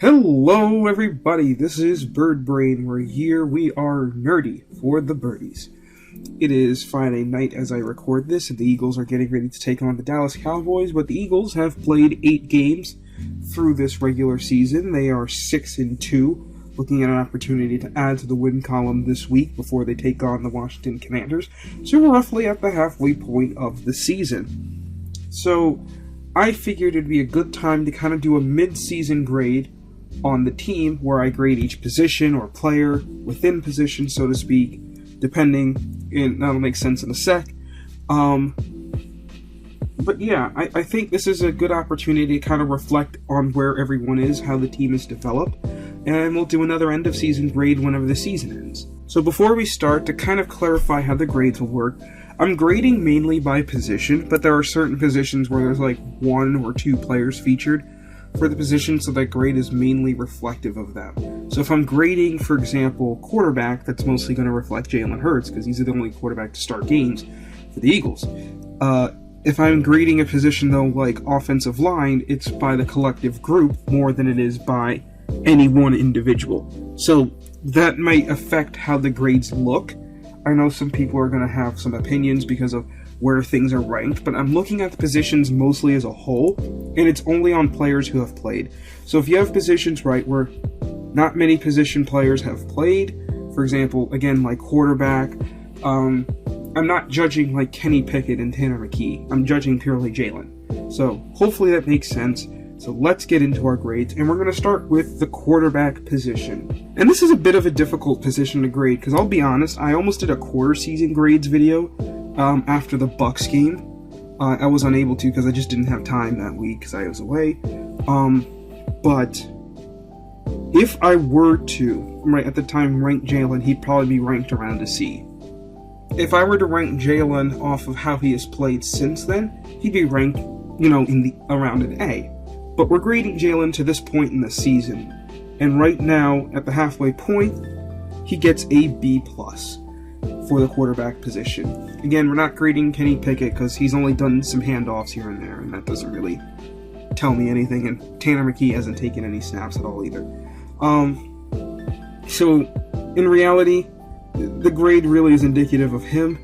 Hello everybody, this is Bird Brain, where here we are nerdy for the birdies. It is Friday night as I record this, and the Eagles are getting ready to take on the Dallas Cowboys, but the Eagles have played 8 games through this regular season. They are 6-2, looking at an opportunity to add to the win column this week before they take on the Washington Commanders, so we're roughly at the halfway point of the season. So I figured it'd be a good time to kind of do a mid-season grade on the team, where I grade each position or player within position, so to speak, depending, and that'll make sense in a sec. But yeah, I think this is a good opportunity to kind of reflect on where everyone is, how the team is developed, and we'll do another end of season grade whenever the season ends. So before we start, to kind of clarify how the grades will work, I'm grading mainly by position, but there are certain positions where there's like 1 or 2 players featured for the position, so that grade is mainly reflective of them. So if I'm grading, for example, quarterback, that's mostly going to reflect Jalen Hurts, because he's the only quarterback to start games for the Eagles. If I'm grading a position, though, like offensive line, it's by the collective group more than it is by any one individual. So that might affect how the grades look. I know some people are going to have some opinions because of where things are ranked, but I'm looking at the positions mostly as a whole, and it's only on players who have played. So if you have positions, right, where not many position players have played, for example, again, like quarterback, I'm not judging like Kenny Pickett and Tanner McKee. I'm judging purely Jalen. So hopefully that makes sense. So let's get into our grades, and we're going to start with the quarterback position. And this is a bit of a difficult position to grade, because I'll be honest, I almost did a quarter season grades video after the Bucs game. I was unable to because I just didn't have time that week because I was away. But if I were to, right at the time, rank Jalen, he'd probably be ranked around a C. If I were to rank Jalen off of how he has played since then, he'd be ranked, around an A. But we're grading Jalen to this point in the season, and right now, at the halfway point, he gets a B+ for the quarterback position. Again, we're not grading Kenny Pickett because he's only done some handoffs here and there, and that doesn't really tell me anything, and Tanner McKee hasn't taken any snaps at all either. So, in reality, the grade really is indicative of him.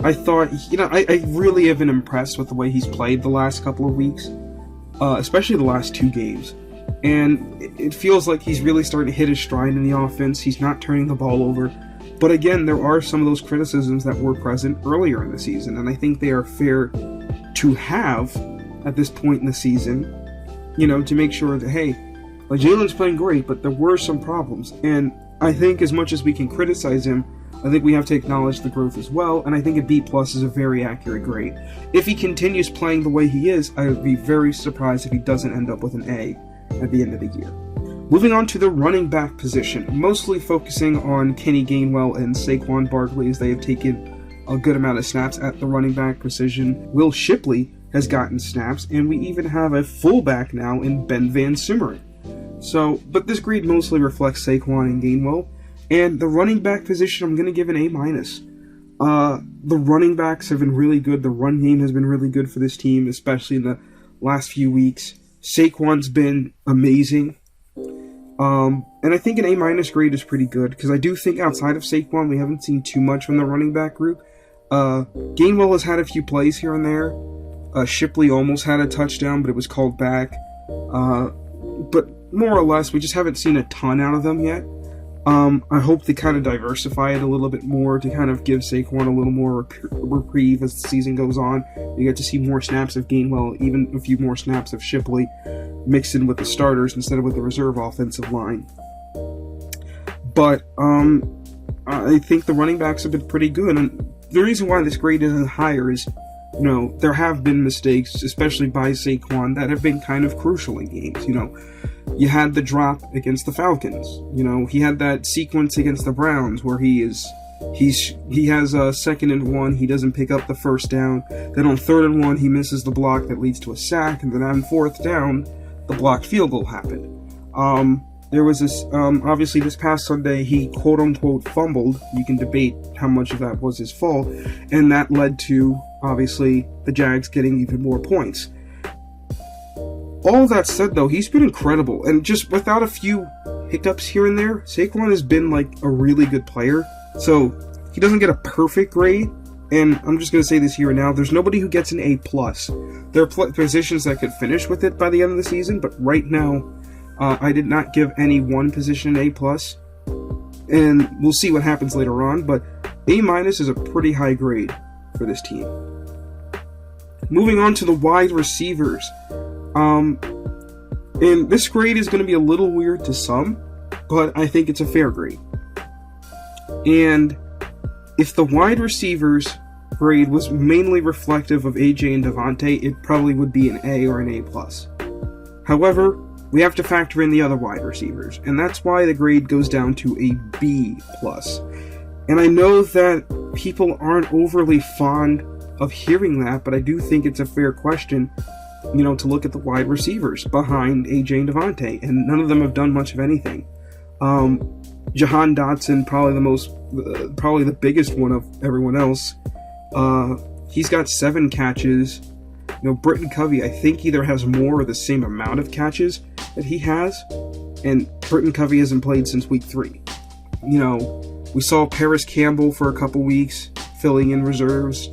I thought, I really have been impressed with the way he's played the last couple of weeks. Especially the last 2 games. And it feels like he's really starting to hit his stride in the offense. He's not turning the ball over. But again, there are some of those criticisms that were present earlier in the season, and I think they are fair to have at this point in the season, to make sure that, hey, like Jalen's playing great, but there were some problems. And I think as much as we can criticize him, I think we have to acknowledge the growth as well, and I think a B+ is a very accurate grade. If he continues playing the way he is, I would be very surprised if he doesn't end up with an A at the end of the year. Moving on to the running back position, mostly focusing on Kenny Gainwell and Saquon Barkley, as they have taken a good amount of snaps at the running back position. Will Shipley has gotten snaps, and we even have a fullback now in Ben Van Sumeren. So, but this grade mostly reflects Saquon and Gainwell. And the running back position, I'm going to give an A-. The running backs have been really good. The run game has been really good for this team, especially in the last few weeks. Saquon's been amazing. And I think an A- grade is pretty good, because I do think outside of Saquon, we haven't seen too much from the running back group. Gainwell has had a few plays here and there. Shipley almost had a touchdown, but it was called back. But more or less, we just haven't seen a ton out of them yet. I hope they kind of diversify it a little bit more to kind of give Saquon a little more reprieve as the season goes on. You get to see more snaps of Gainwell, even a few more snaps of Shipley, mixed in with the starters instead of with the reserve offensive line. But I think the running backs have been pretty good, and the reason why this grade isn't higher is, there have been mistakes, especially by Saquon, that have been kind of crucial in games. You had the drop against the Falcons. He had that sequence against the Browns where he has a 2nd and 1, he doesn't pick up the first down. Then on 3rd and 1, he misses the block that leads to a sack, and then on 4th down, the blocked field goal happened. There was this, obviously this past Sunday, he quote-unquote fumbled. You can debate how much of that was his fault, and that led to, obviously, the Jags getting even more points. all that said, though, he's been incredible, and just without a few hiccups here and there, Saquon has been like a really good player. So he doesn't get a perfect grade, and I'm just going to say this here and now, there's nobody who gets an A+. There are positions that could finish with it by the end of the season, but right now, I did not give any one position an A+, and we'll see what happens later on, but A- is a pretty high grade for this team. Moving on to the wide receivers. And this grade is going to be a little weird to some, but I think it's a fair grade. And if the wide receivers grade was mainly reflective of AJ and Devontae, it probably would be an A or an A+. However, we have to factor in the other wide receivers, and that's why the grade goes down to a B+. And I know that people aren't overly fond of hearing that, but I do think it's a fair question, to look at the wide receivers behind AJ and Devontae, and none of them have done much of anything. Jahan Dotson, probably the biggest one of everyone else. He's got 7 catches. Britton Covey, I think, either has more or the same amount of catches that he has, and Britton Covey hasn't played since week 3. We saw Paris Campbell for a couple weeks filling in reserves.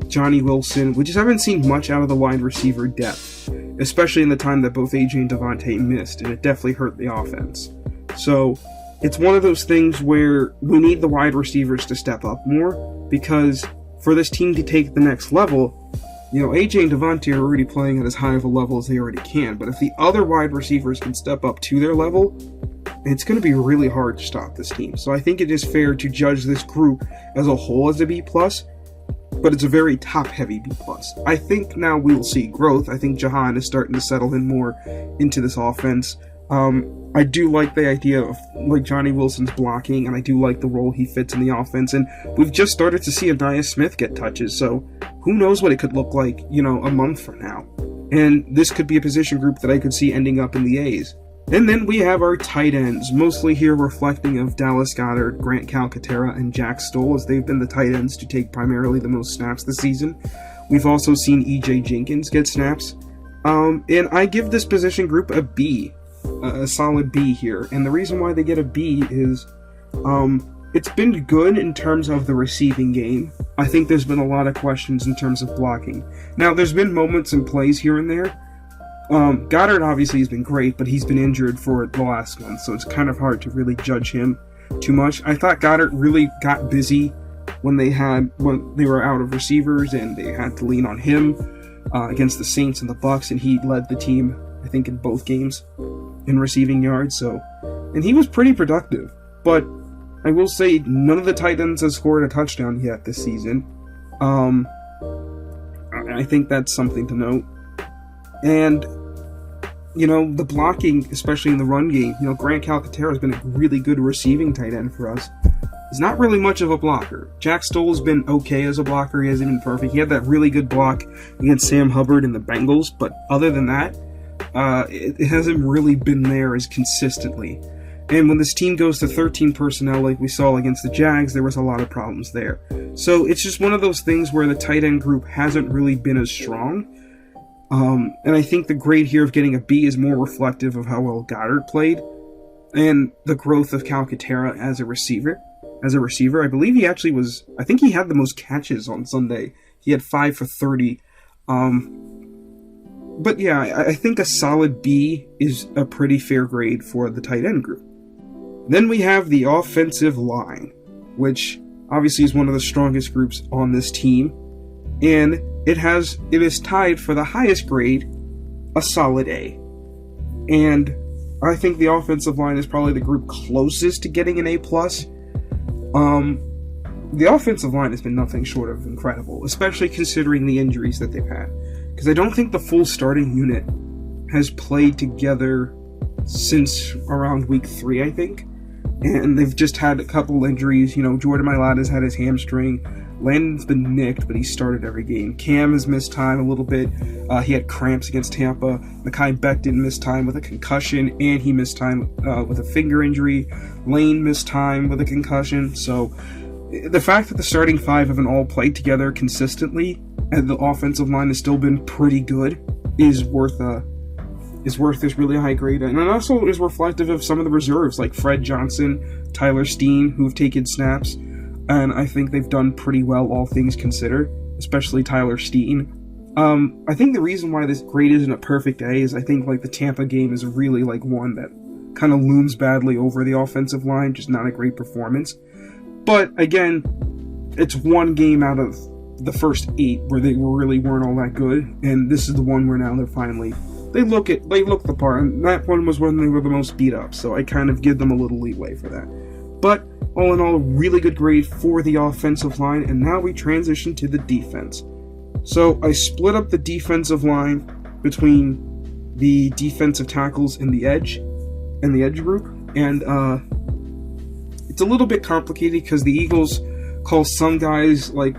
Johnny Wilson. We just haven't seen much out of the wide receiver depth, especially in the time that both AJ and Devontae missed, and it definitely hurt the offense. So it's one of those things where we need the wide receivers to step up more, because for this team to take the next level, AJ and Devontae are already playing at as high of a level as they already can, but if the other wide receivers can step up to their level, it's going to be really hard to stop this team. So I think it is fair to judge this group as a whole as a B+, but it's a very top-heavy B+. I think now we will see growth. I think Jahan is starting to settle in more into this offense. I do like the idea of Johnny Wilson's blocking, and I do like the role he fits in the offense, and we've just started to see Anais Smith get touches, so who knows what it could look like, a month from now. And this could be a position group that I could see ending up in the A's. And then we have our tight ends, mostly here reflecting of Dallas Goedert, Grant Calcaterra, and Jack Stoll, as they've been the tight ends to take primarily the most snaps this season. We've also seen E.J. Jenkins get snaps. And I give this position group a B, a solid B here. And the reason why they get a B is it's been good in terms of the receiving game. I think there's been a lot of questions in terms of blocking. Now, there's been moments and plays here and there. Goddard obviously has been great, but he's been injured for the last month, so it's kind of hard to really judge him too much. I thought Goddard really got busy when they were out of receivers and they had to lean on him against the Saints and the Bucks, and he led the team, I think, in both games in receiving yards. And he was pretty productive. But I will say none of the tight ends has scored a touchdown yet this season. I think that's something to note. And the blocking, especially in the run game, Grant Calcaterra has been a really good receiving tight end for us. He's not really much of a blocker. Jack Stoll's been okay as a blocker. He hasn't been perfect. He had that really good block against Sam Hubbard and the Bengals, but other than that, it hasn't really been there as consistently. And when this team goes to 13 personnel like we saw against the Jags, there was a lot of problems there. So it's just one of those things where the tight end group hasn't really been as strong. And I think the grade here of getting a B is more reflective of how well Goddard played and the growth of Calcaterra as a receiver. I believe he actually I think he had the most catches on Sunday. He had 5 for 30. But yeah, I think a solid B is a pretty fair grade for the tight end group. Then we have the offensive line, which obviously is one of the strongest groups on this team. And it is tied for the highest grade, a solid A. And I think the offensive line is probably the group closest to getting an A+. The offensive line has been nothing short of incredible, especially considering the injuries that they've had. Because I don't think the full starting unit has played together since around week 3, I think. And they've just had a couple injuries. Jordan Mailata's had his hamstring. Landon's been nicked, but he started every game. Cam has missed time a little bit. He had cramps against Tampa. Mekhi Becton missed time with a concussion, and he missed time with a finger injury. Lane missed time with a concussion. So the fact that the starting 5 haven't all played together consistently, and the offensive line has still been pretty good, is worth this really high grade, and it also is reflective of some of the reserves like Fred Johnson, Tyler Steen, who've taken snaps, and I think they've done pretty well, all things considered, especially Tyler Steen. I think the reason why this grade isn't a perfect A is I think like the Tampa game is really like one that kind of looms badly over the offensive line, just not a great performance. But again, it's one game out of the first 8 where they really weren't all that good, and this is the one where now they look the part, and that one was when they were the most beat up, so I kind of give them a little leeway for that. But all in all, a really good grade for the offensive line, and now we transition to the defense. So I split up the defensive line between the defensive tackles and the edge group, and it's a little bit complicated because the Eagles call some guys like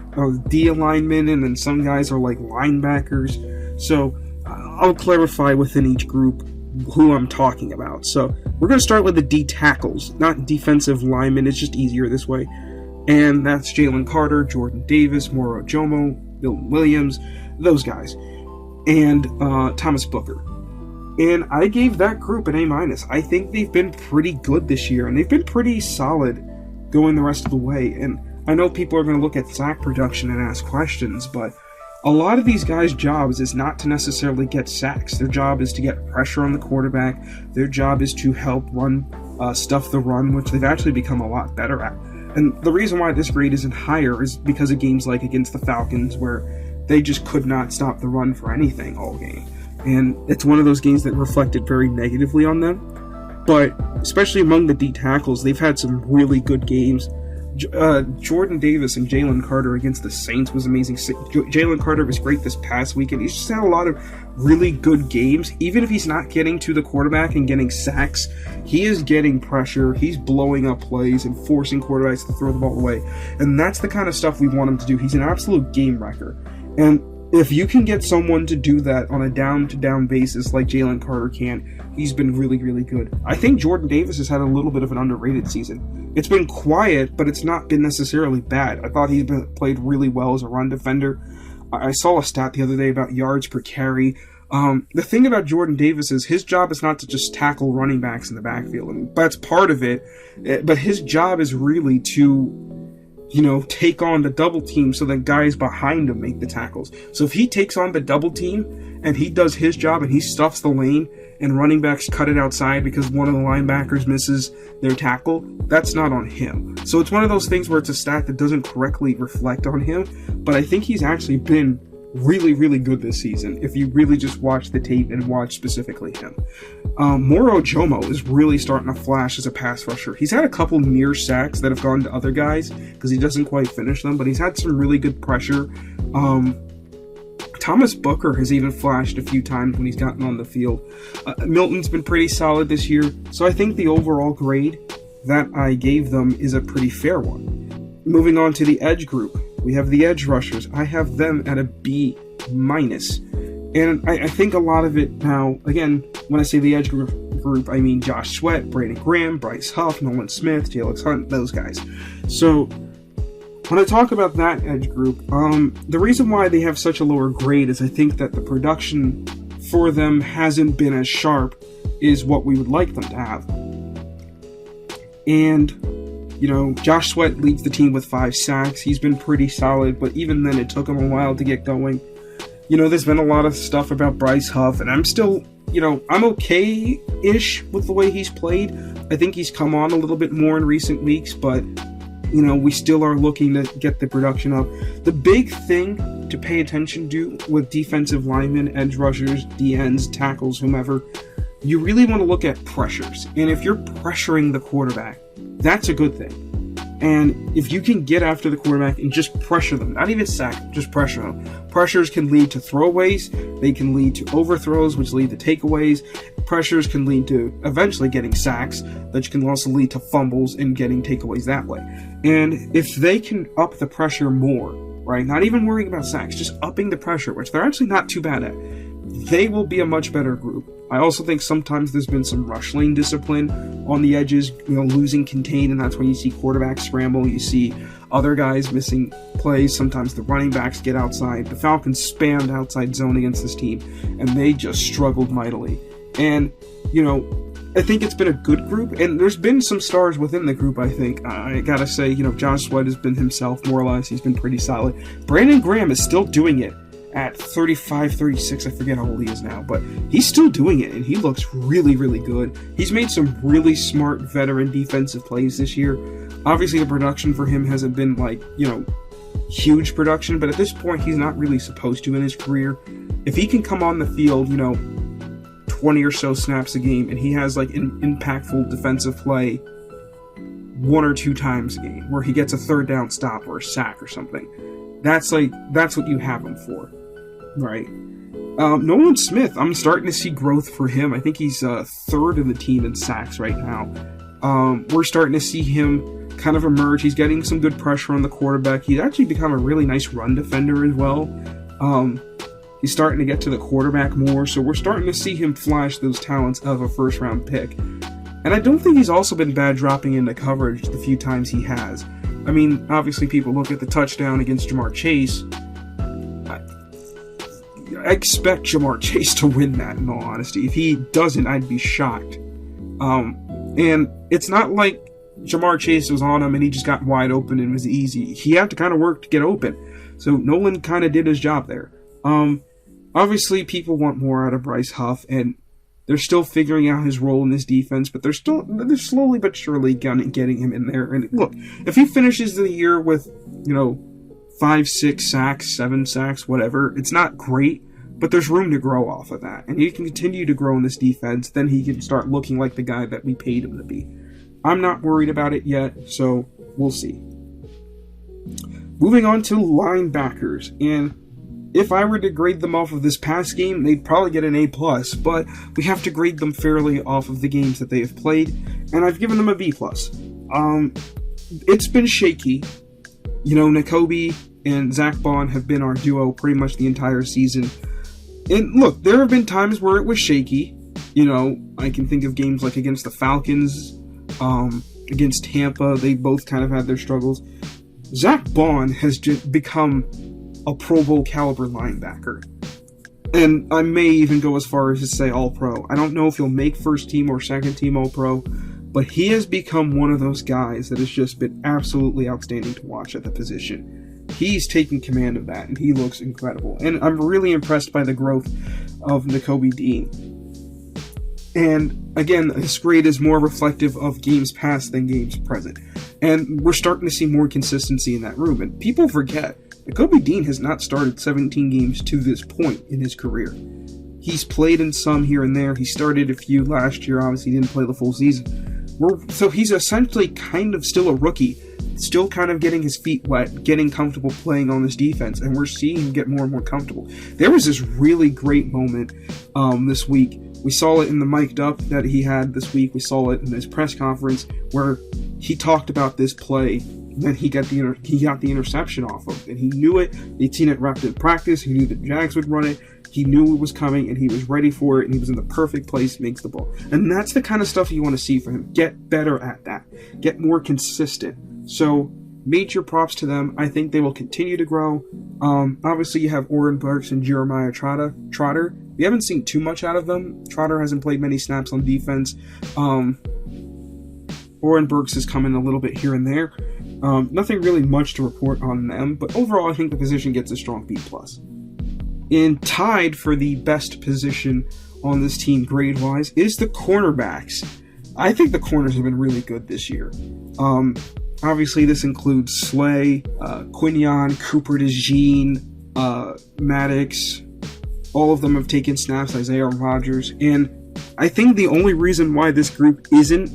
D linemen, and then some guys are like linebackers. So I'll clarify within each group who I'm talking about. So we're going to start with the D tackles, not defensive linemen. It's just easier this way. And that's Jalen Carter, Jordan Davis, Moro Ojomo, Bill Williams, those guys, and Thomas Booker. And I gave that group an A-. I think they've been pretty good this year, and they've been pretty solid going the rest of the way. And I know people are going to look at sack production and ask questions, but a lot of these guys' jobs is not to necessarily get sacks. Their job is to get pressure on the quarterback. Their job is to help stuff the run, which they've actually become a lot better at. And the reason why this grade isn't higher is because of games like against the Falcons, where they just could not stop the run for anything all game. And it's one of those games that reflected very negatively on them. But especially among the D tackles, they've had some really good games. Jordan Davis and Jalen Carter against the Saints was amazing. Jalen Carter was great this past weekend. He's just had a lot of really good games. Even if he's not getting to the quarterback and getting sacks, he is getting pressure. He's blowing up plays and forcing quarterbacks to throw the ball away. And that's the kind of stuff we want him to do. He's an absolute game wrecker. And if you can get someone to do that on a down-to-down basis like Jalen Carter can, he's been really, really good. I think Jordan Davis has had a little bit of an underrated season. It's been quiet, but it's not been necessarily bad. I thought he's played really well as a run defender. I saw a stat the other day about yards per carry. The thing about Jordan Davis is his job is not to just tackle running backs in the backfield. I mean, that's part of it, but his job is really to take on the double team so that guys behind him make the tackles. So if he takes on the double team and he does his job and he stuffs the lane and running backs cut it outside because one of the linebackers misses their tackle, that's not on him. So it's one of those things where it's a stat that doesn't correctly reflect on him, but I think he's actually been really, really good this season if you really just watch the tape and watch specifically him. Moro Ojomo is really starting to flash as a pass rusher. He's had a couple near sacks that have gone to other guys because he doesn't quite finish them, but he's had some really good pressure. Thomas Booker has even flashed a few times when he's gotten on the field. Milton's been pretty solid this year, so I think the overall grade that I gave them is a pretty fair one. Moving on to the edge group, we have the edge rushers. I have them at a B-. And I think a lot of it now, again, when I say the edge group, I mean Josh Sweat, Brandon Graham, Bryce Huff, Nolan Smith, Jalix Hunt, those guys. So when I talk about that edge group, the reason why they have such a lower grade is I think that the production for them hasn't been as sharp as what we would like them to have. And Josh Sweat leads the team with 5 sacks. He's been pretty solid, but even then it took him a while to get going. There's been a lot of stuff about Bryce Huff, and I'm still, I'm okay-ish with the way he's played. I think he's come on a little bit more in recent weeks, but, we still are looking to get the production up. The big thing to pay attention to with defensive linemen, edge rushers, DNs, tackles, whomever, you really want to look at pressures. And if you're pressuring the quarterback, that's a good thing. And if you can get after the quarterback and just pressure them, not even sack, just pressure them. Pressures can lead to throwaways, they can lead to overthrows, which lead to takeaways. Pressures can lead to eventually getting sacks, that can also lead to fumbles and getting takeaways that way. And if they can up the pressure more, right, not even worrying about sacks, just upping the pressure, which they're actually not too bad at, they will be a much better group. I also think sometimes there's been some rush lane discipline on the edges, losing contain, and that's when you see quarterbacks scramble, you see other guys missing plays, sometimes the running backs get outside. The Falcons spammed outside zone against this team, and they just struggled mightily. And, I think it's been a good group, and there's been some stars within the group, I think. I gotta say, Josh Sweat has been himself, more or less. He's been pretty solid. Brandon Graham is still doing it at 35, 36, I forget how old he is now, but he's still doing it, and he looks really, really good. He's made some really smart veteran defensive plays this year. Obviously, the production for him hasn't been, huge production, but at this point, he's not really supposed to in his career. If he can come on the field, 20 or so snaps a game, and he has, an impactful defensive play 1 or 2 times a game, where he gets a third down stop or a sack or something, that's what you have him for, right? Nolan Smith, I'm starting to see growth for him. I think he's third in the team in sacks right now. We're starting to see him kind of emerge. He's getting some good pressure on the quarterback. He's actually become a really nice run defender as well. He's starting to get to the quarterback more, so we're starting to see him flash those talents of a first-round pick. And I don't think he's also been bad dropping into coverage the few times he has. I mean, obviously people look at the touchdown against Jamar Chase. I expect Jamar Chase to win that, in all honesty. If he doesn't, I'd be shocked. And it's not like Jamar Chase was on him and he just got wide open and it was easy. He had to kind of work to get open. So Nolan kind of did his job there. Obviously, people want more out of Bryce Huff, and they're still figuring out his role in this defense, but they're slowly but surely getting him in there. And look, if he finishes the year with, 5, 6 sacks, 7 sacks, whatever, it's not great, but there's room to grow off of that. And he can continue to grow in this defense, then he can start looking like the guy that we paid him to be. I'm not worried about it yet, so we'll see. Moving on to linebackers, and if I were to grade them off of this past game, they'd probably get an A+, but we have to grade them fairly off of the games that they have played, and I've given them a B+. It's been shaky. Nakobe and Zach Bond have been our duo pretty much the entire season. And look, there have been times where it was shaky. I can think of games like against the Falcons, against Tampa. They both kind of had their struggles. Zach Bond has just become a Pro Bowl caliber linebacker. And I may even go as far as to say All-Pro. I don't know if he'll make first team or second team All-Pro, but he has become one of those guys that has just been absolutely outstanding to watch at the position. He's taking command of that, and he looks incredible. And I'm really impressed by the growth of Nakobe Dean. And again, this grade is more reflective of games past than games present. And we're starting to see more consistency in that room. And people forget, Nakobe Dean has not started 17 games to this point in his career. He's played in some here and there. He started a few last year. Obviously, he didn't play the full season. So he's essentially kind of still a rookie, still kind of getting his feet wet, getting comfortable playing on this defense, and we're seeing him get more and more comfortable. There was this really great moment this week. We saw it in the mic'd up that he had this week. We saw it in his press conference where he talked about this play that he got the interception off of, and he knew it. He'd seen it repped in practice. He knew the Jags would run it. He knew it was coming, and he was ready for it, and he was in the perfect place, makes the ball. And that's the kind of stuff you want to see from him. Get better at that. Get more consistent. So, major props to them. I think they will continue to grow. Obviously, you have Oren Burks and Jeremiah Trotter. We haven't seen too much out of them. Trotter hasn't played many snaps on defense. Oren Burks has come in a little bit here and there. Nothing really much to report on them, but overall, I think the position gets a strong B+. And tied for the best position on this team grade-wise is the cornerbacks. I think the corners have been really good this year. Obviously, this includes Slay, Quinion, Cooper DeJean, Maddox. All of them have taken snaps, Isaiah Rodgers. And I think the only reason why this group isn't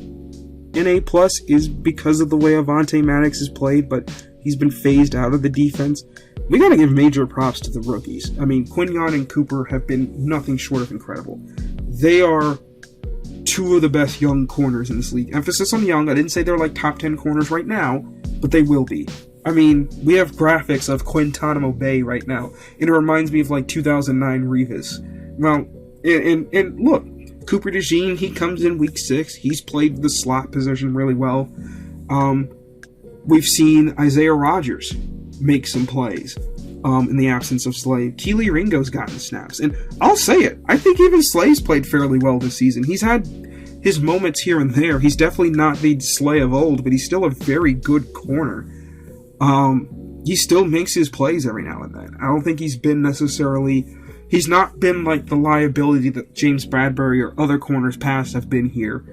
an A+ is because of the way Avonte Maddox has played, but he's been phased out of the defense. We gotta give major props to the rookies. I mean, Quinion and Cooper have been nothing short of incredible. They are two of the best young corners in this league. Emphasis on young. I didn't say they're like top 10 corners right now, but they will be. I mean, we have graphics of Guantanamo Bay right now, and it reminds me of like 2009 Revis. well, and look, Cooper DeJean, he comes in week 6. He's played the slot position really well. We've seen Isaiah Rodgers make some plays in the absence of Slay. Keely Ringo's gotten snaps. And I'll say it, I think even Slay's played fairly well this season. He's had his moments here and there. He's definitely not the Slay of old, but he's still a very good corner. He still makes his plays every now and then. I don't think he's not been like the liability that James Bradbury or other corners past have been here.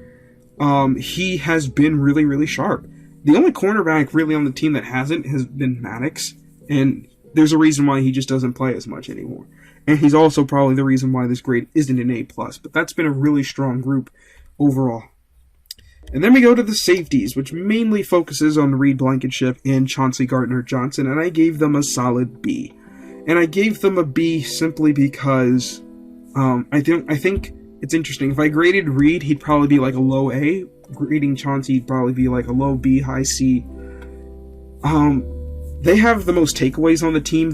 He has been really, really sharp. The only cornerback really on the team that hasn't has been Maddox, and there's a reason why he just doesn't play as much anymore. And he's also probably the reason why this grade isn't an A+, but that's been a really strong group overall. And then we go to the safeties, which mainly focuses on Reed Blankenship and Chauncey Gardner-Johnson, and I gave them a solid B. And I gave them a B simply because I think it's interesting. If I graded Reed, he'd probably be like a low A. Grading Chauncey, he'd probably be like a low B, high C. They have the most takeaways on the team.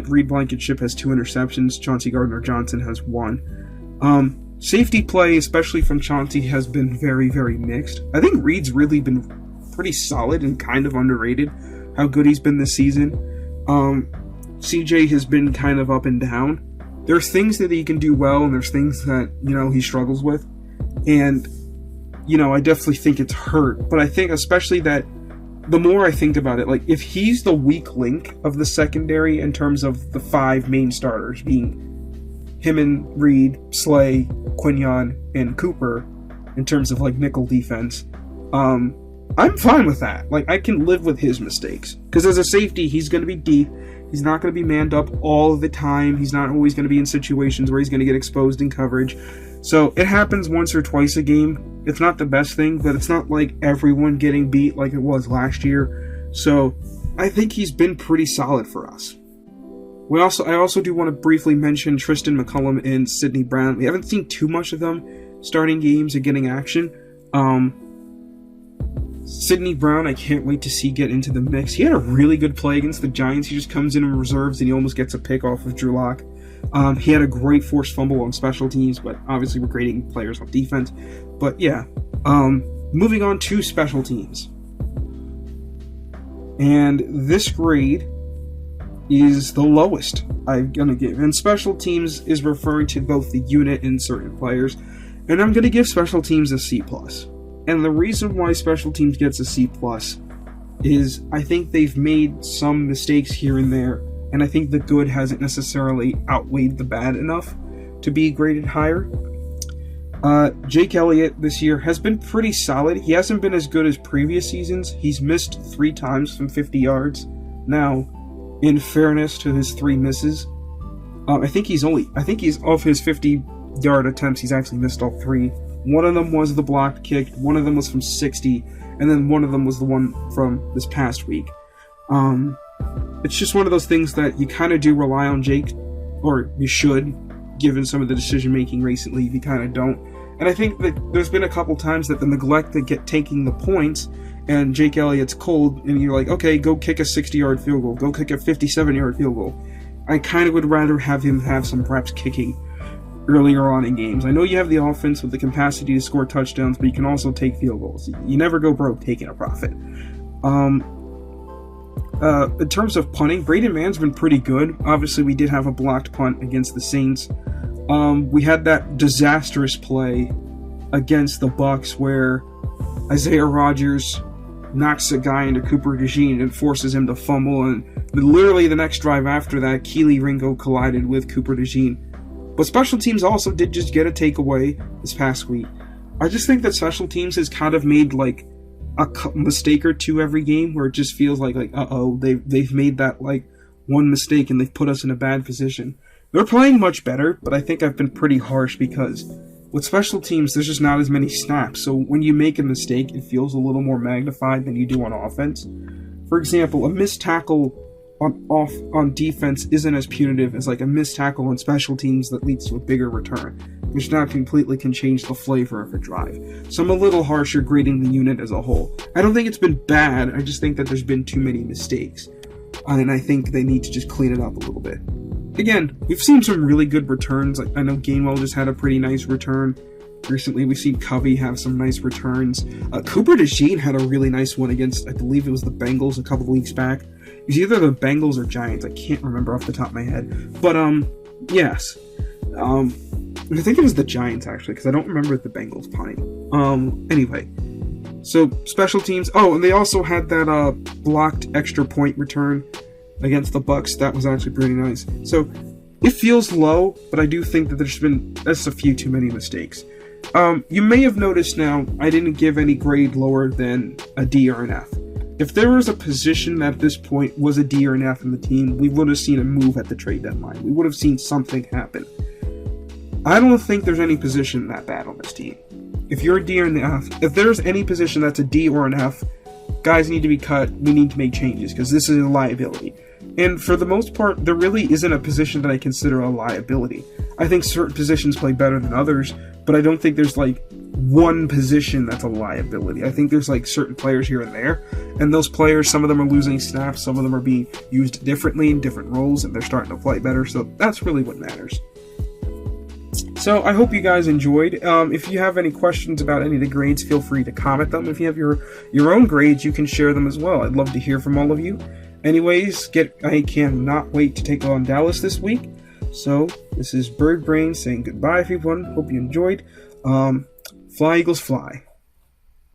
Reed Blankenship has 2 interceptions. Chauncey Gardner-Johnson has 1. Safety play, especially from Chauncey, has been very, very mixed. I think Reed's really been pretty solid and kind of underrated how good he's been this season. CJ has been kind of up and down. There's things that he can do well, and there's things that, he struggles with. And, I definitely think it's hurt. But I think especially that the more I think about it, like, if he's the weak link of the secondary in terms of the 5 main starters, being him and Reed, Slay, Quinyon, and Cooper, in terms of, like, nickel defense, I'm fine with that. Like, I can live with his mistakes. Because as a safety, he's going to be deep. He's not going to be manned up all the time. He's not always going to be in situations where he's going to get exposed in coverage. So it happens once or twice a game. It's not the best thing, but it's not like everyone getting beat like it was last year. So I think he's been pretty solid for us. I also do want to briefly mention Tristan McCullum and Sidney Brown. We haven't seen too much of them starting games and getting action. Sidney Brown, I can't wait to see get into the mix. He had a really good play against the Giants. He just comes in reserves and he almost gets a pick off of Drew Lock. He had a great forced fumble on special teams, but obviously we're grading players on defense. But yeah, moving on to special teams. And this grade is the lowest I'm going to give. And special teams is referring to both the unit and certain players. And I'm going to give special teams a C+. And the reason why special teams gets a C+ is I think they've made some mistakes here and there, and I think the good hasn't necessarily outweighed the bad enough to be graded higher. Jake Elliott this year has been pretty solid. He hasn't been as good as previous seasons. He's missed 3 times from 50 yards. Now, in fairness to his 3 misses, I think he's of his 50-yard attempts, he's actually missed all 3. One of them was the blocked kick, one of them was from 60, and then one of them was the one from this past week. It's just one of those things that you kind of do rely on Jake, or you should, given some of the decision-making recently, if you kind of don't. And I think that there's been a couple times that the neglect to get taking the points, and Jake Elliott's cold, and you're like, okay, go kick a 60-yard field goal, go kick a 57-yard field goal. I kind of would rather have him have some reps kicking earlier on in games. I know you have the offense with the capacity to score touchdowns, but you can also take field goals. You never go broke taking a profit. In terms of punting, Braden Mann's been pretty good. Obviously, we did have a blocked punt against the Saints. We had that disastrous play against the Bucs where Isaiah Rodgers knocks a guy into Cooper DeJean and forces him to fumble, and literally the next drive after that, Keely Ringo collided with Cooper DeJean. But special teams also did just get a takeaway this past week. I just think that special teams has kind of made like a mistake or two every game where it just feels like they've made that like one mistake and they've put us in a bad position. They're playing much better, but I think I've been pretty harsh because with special teams there's just not as many snaps. So when you make a mistake, it feels a little more magnified than you do on offense. For example, a missed tackle on defense isn't as punitive as like a missed tackle on special teams that leads to a bigger return, which now completely can change the flavor of a drive. So I'm a little harsher grading the unit as a whole. I don't think it's been bad, I just think that there's been too many mistakes. And I think they need to just clean it up a little bit. again, we've seen some really good returns. Like, I know Gainwell just had a pretty nice return. Recently, we've seen Covey have some nice returns. Cooper DeJean had a really nice one against, I believe it was the Bengals a couple weeks back. It was either the Bengals or Giants. I can't remember off the top of my head. But, yes. I think it was the Giants, actually, because I don't remember the Bengals punting. Anyway. So, special teams. Oh, and they also had that blocked extra point return against the Bucks. That was actually pretty nice. So, it feels low, but I do think that that's a few too many mistakes. You may have noticed now, I didn't give any grade lower than a D or an F. If there was a position that at this point was a D or an F in the team, we would have seen a move at the trade deadline. We would have seen something happen. I don't think there's any position that bad on this team. If you're a D or an F, if there's any position that's a D or an F, guys need to be cut, we need to make changes, because this is a liability. And for the most part, there really isn't a position that I consider a liability. I think certain positions play better than others, but I don't think there's like one position that's a liability. I think there's like certain players here and there, and those players, some of them are losing snaps, some of them are being used differently in different roles, and they're starting to play better, so that's really what matters. So I hope you guys enjoyed. If you have any questions about any of the grades, feel free to comment them. If you have your own grades, you can share them as well. I'd love to hear from all of you. Anyways, I cannot wait to take on Dallas this week. So this is Bird Brain saying goodbye, everyone. Hope you enjoyed. Fly Eagles fly.